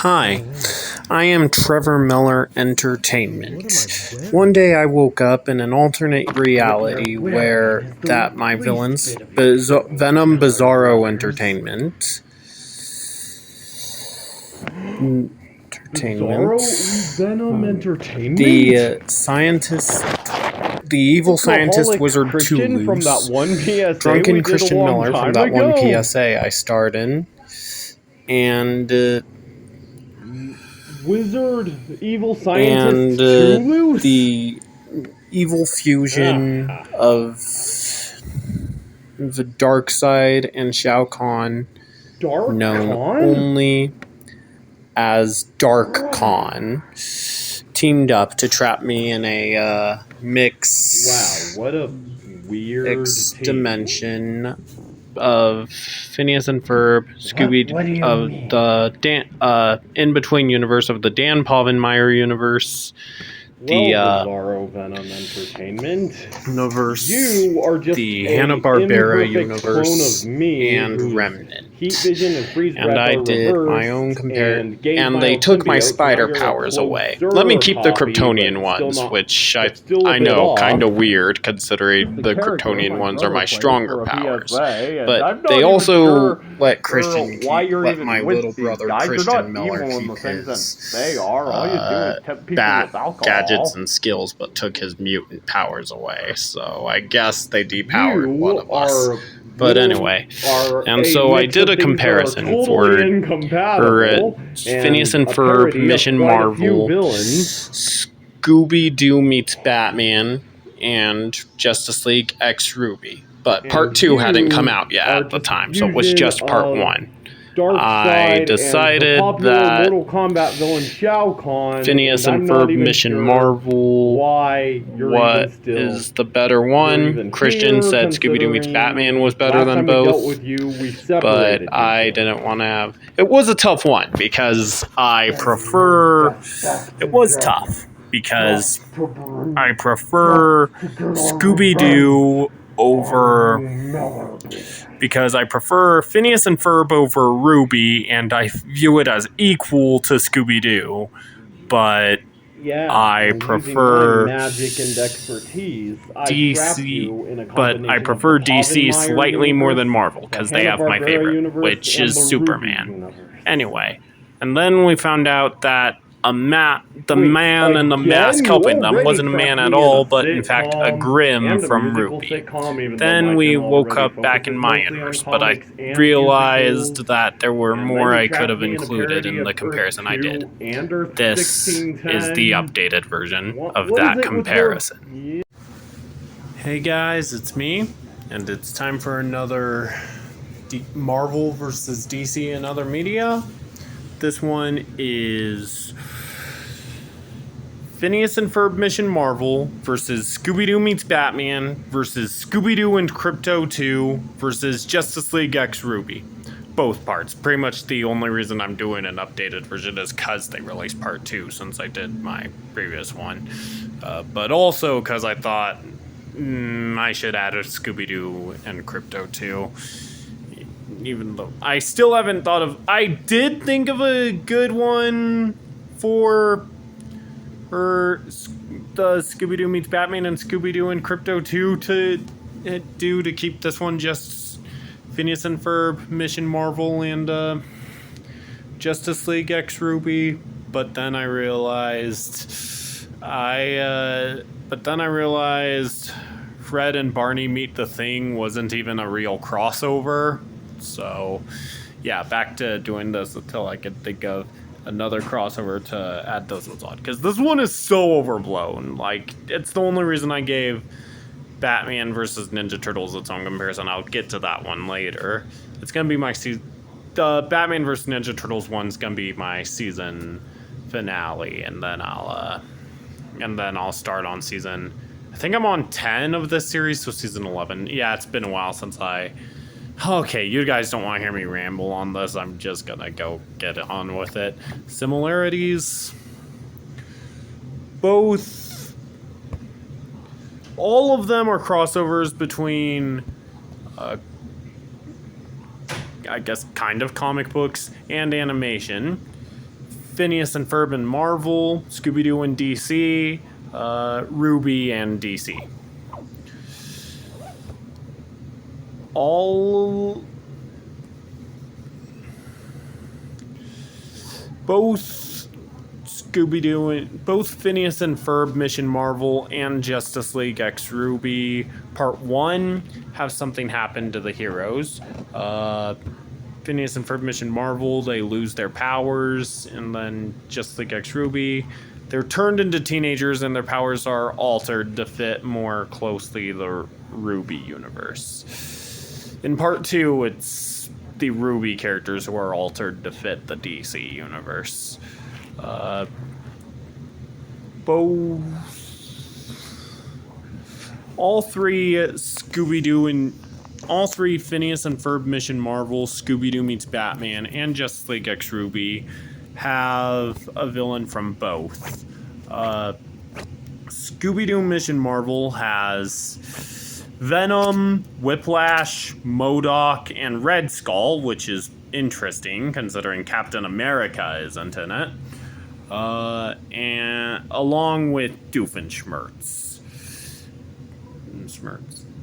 Hi, I am Trevor Miller Entertainment. One day I woke up in an alternate reality where that my villains, Venom Bizarro Entertainment, Venom Entertainment? The evil scientist wizard Christian from that Toulouse, one PSA drunken Christian Miller from that ago. one PSA I starred in, and Wizard, evil scientist, Toulouse? the evil fusion of the dark side and Shao Kahn, known only as Dark Khan, teamed up to trap me in a Wow, what a weird dimension of Phineas and Ferb, Scooby-Doo, of the in between universe of the Dan Povenmire universe, Bizarro Venom Entertainment universe, you are just the Hanna-Barbera universe, clone of me, and Remnant. Heat vision and freeze breath And I are did reversed, my own comparison, and my they own took my symbiote, spider so now you're a powers away. closer Let me keep the copy, Kryptonian but ones, still not- which but still a I bit know, off. kind of weird, considering the character Kryptonian my ones are brother my played stronger for a powers. PSA, and But I'm not they even also sure let Christian why you're let even my with little these brother guys. You're Christian not Miller evil in keep the same his sense they are. All you do is tempt people bat with alcohol. gadgets and skills, but took his mutant powers away. So I guess they depowered one of us. But anyway, and so I did a comparison for Phineas and Ferb, Mission Marvel, Scooby-Doo meets Batman, and Justice League X RWBY. But Part 2 hadn't come out yet at the time, so it was just Part 1. I decided that Mortal Kombat villain Shao Kahn, Phineas and Ferb Mission Marvel what is the better one. Christian said Scooby-Doo meets Batman was better than both, but I didn't want to have... It was a tough one because I prefer... It was tough because I prefer Scooby-Doo over... Because I prefer Phineas and Ferb over RWBY, and I view it as equal to Scooby-Doo, but I prefer magic and expertise. DC, but I prefer DC slightly more than Marvel, because they have my favorite, which is Superman. Anyway, and then we found out that the man in the mask helping them wasn't a man at all, but in fact a Grim from RWBY. Then we woke up back in my universe, but I realized that there were more I could have included in the comparison I did. This is the updated version of that comparison. Hey guys, it's me, and it's time for another Marvel versus DC and other media. This one is Phineas and Ferb Mission Marvel versus Scooby-Doo meets Batman versus Scooby-Doo and Krypto 2 versus Justice League X RWBY. Both parts. Pretty much the only reason I'm doing an updated version is because they released part 2 since I did my previous one. But also because I thought I should add a Scooby-Doo and Krypto 2. Even though I still haven't thought of... I did think of a good one for the Scooby-Doo meets Batman and Scooby-Doo and Krypto 2 to keep this one just Phineas and Ferb, Mission Marvel, and Justice League X RWBY. But then I realized Fred and Barney Meet the Thing wasn't even a real crossover. So, yeah, back to doing this until I could think of another crossover to add those ones on. Because this one is so overblown. Like, it's the only reason I gave Batman versus Ninja Turtles its own comparison. I'll get to that one later. It's going to be my the Batman versus Ninja Turtles one's going to be my season finale. And then I'll start on season... I think I'm on 10 of this series, so season 11. Yeah, it's been a while since Okay, you guys don't want to hear me ramble on this. I'm just gonna go get on with it. Similarities. All of them are crossovers between, I guess, kind of comic books and animation. Phineas and Ferb and Marvel, Scooby-Doo and DC, RWBY and DC. Both Scooby-Doo and both Phineas and Ferb Mission Marvel and Justice League X RWBY Part 1 have something happen to the heroes. Phineas and Ferb Mission Marvel, they lose their powers, and then Justice League X RWBY, they're turned into teenagers and their powers are altered to fit more closely the RWBY universe. In Part 2, it's the RWBY characters who are altered to fit the DC universe. All three Phineas and Ferb Mission Marvel, Scooby-Doo meets Batman, and Justice League X RWBY have a villain from both. Scooby-Doo Mission Marvel has Venom, Whiplash, MODOK, and Red Skull, which is interesting considering Captain America isn't in it. And along with Doofenshmirtz.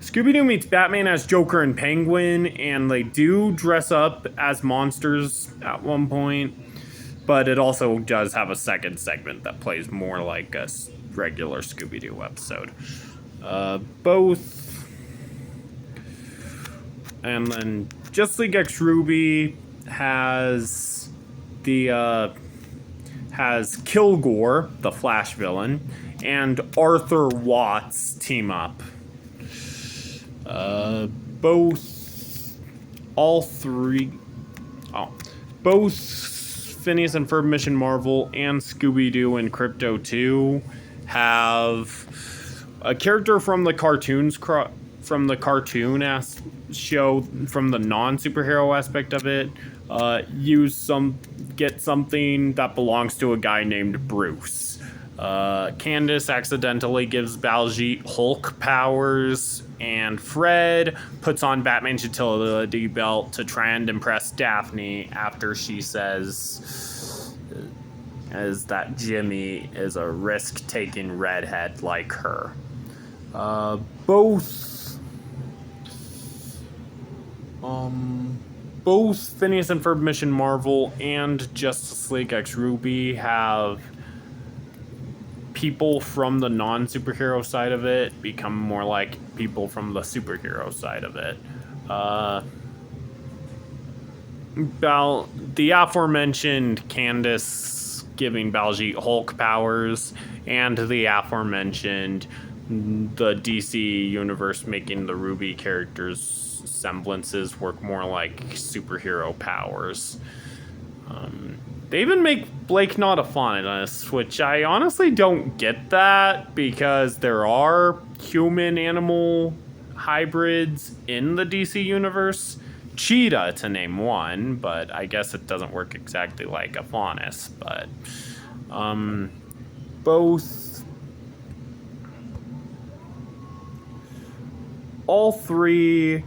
Scooby-Doo meets Batman as Joker and Penguin, and they do dress up as monsters at one point, but it also does have a second segment that plays more like a regular Scooby-Doo episode. And then Justice League X RWBY has Kilgore, the Flash villain, and Arthur Watts team up. Both Phineas and Ferb Mission Marvel and Scooby-Doo and Krypto 2 have a character from the cartoon show, from the non-superhero aspect of it, get something that belongs to a guy named Bruce. Candace accidentally gives Baljeet Hulk powers, and Fred puts on Batman's utility belt to try and impress Daphne after she says that Jimmy is a risk-taking redhead like her. Both Phineas and Ferb Mission Marvel and Justice League X RWBY have people from the non-superhero side of it become more like people from the superhero side of it. The aforementioned Candace giving Baljeet Hulk powers, and the aforementioned the DC universe making the RWBY characters' semblances work more like superhero powers. They even make Blake not a faunus, which I honestly don't get that, because there are human-animal hybrids in the DC universe. Cheetah, to name one, but I guess it doesn't work exactly like a faunus. But all three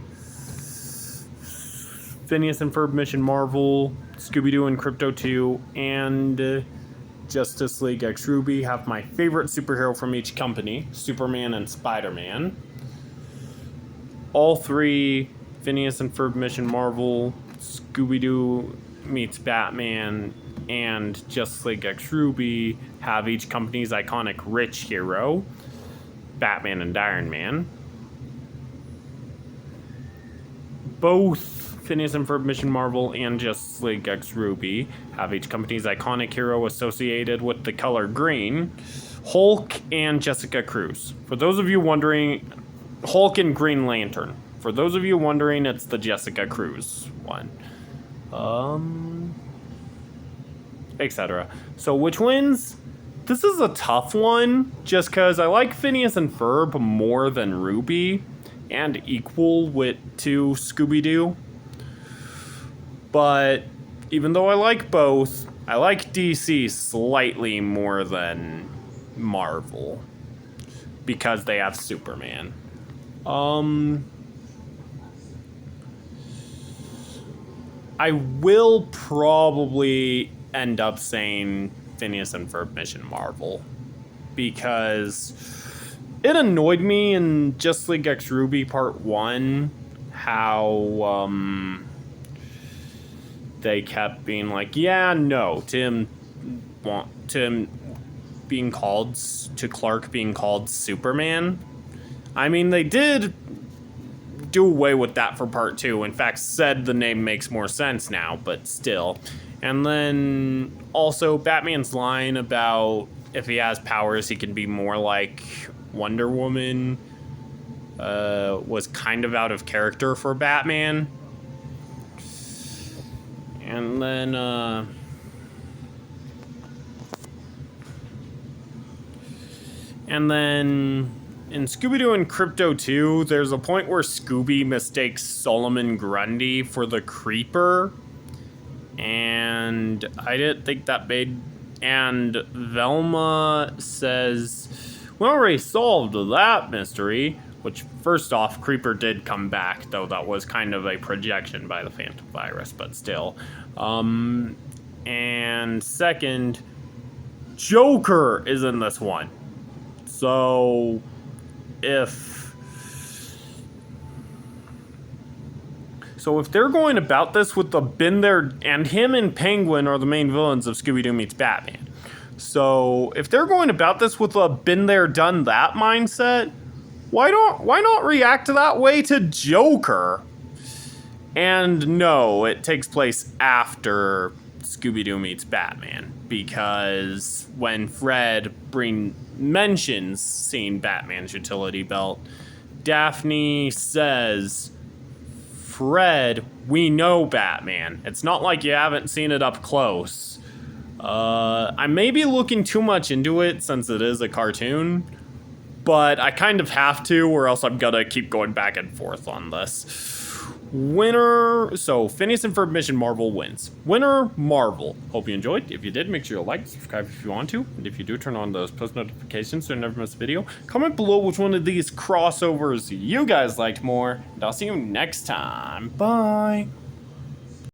Phineas and Ferb Mission Marvel, Scooby-Doo and Krypto 2, and Justice League X RWBY have my favorite superhero from each company, Superman and Spider-Man. All three Phineas and Ferb Mission Marvel, Scooby-Doo meets Batman, and Justice League X RWBY have each company's iconic rich hero, Batman and Iron Man. Both Phineas and Ferb Mission Marvel and Justice League X RWBY have each company's iconic hero associated with the color green, Hulk and Jessica Cruz. For those of you wondering, Hulk and Green Lantern. For those of you wondering, it's the Jessica Cruz one. Etc. So which wins? This is a tough one, just because I like Phineas and Ferb more than RWBY, and equal to Scooby-Doo. But even though I like both, I like DC slightly more than Marvel, because they have Superman. I will probably end up saying Phineas and Ferb Mission Marvel, because it annoyed me in Just League X RWBY Part 1 how they kept being like, yeah, no, Tim being called to Clark being called Superman. I mean, they did do away with that for Part 2. In fact, said the name makes more sense now, but still. And then also Batman's line about if he has powers, he can be more like Wonder Woman was kind of out of character for Batman. And then in Scooby-Doo and Krypto 2, there's a point where Scooby mistakes Solomon Grundy for the Creeper. And I didn't think that made... And Velma says, we already solved that mystery. Which, first off, Creeper did come back, though that was kind of a projection by the Phantom Virus, but still. And second, Joker is in this one. So, if they're going about this with the been there, and him and Penguin are the main villains of Scooby-Doo meets Batman. So, if they're going about this with a been there, done that mindset, why not react that way to Joker? And no, it takes place after Scooby-Doo meets Batman, because when Fred mentions seeing Batman's utility belt, Daphne says, Fred, we know Batman. It's not like you haven't seen it up close. I may be looking too much into it since it is a cartoon, but I kind of have to, or else I'm gonna keep going back and forth on this. Winner, so Phineas and Ferb Mission Marvel wins. Winner, Marvel. Hope you enjoyed. If you did, make sure you like, subscribe if you want to, and if you do, turn on those post notifications so you never miss a video. Comment below which one of these crossovers you guys liked more, and I'll see you next time. Bye.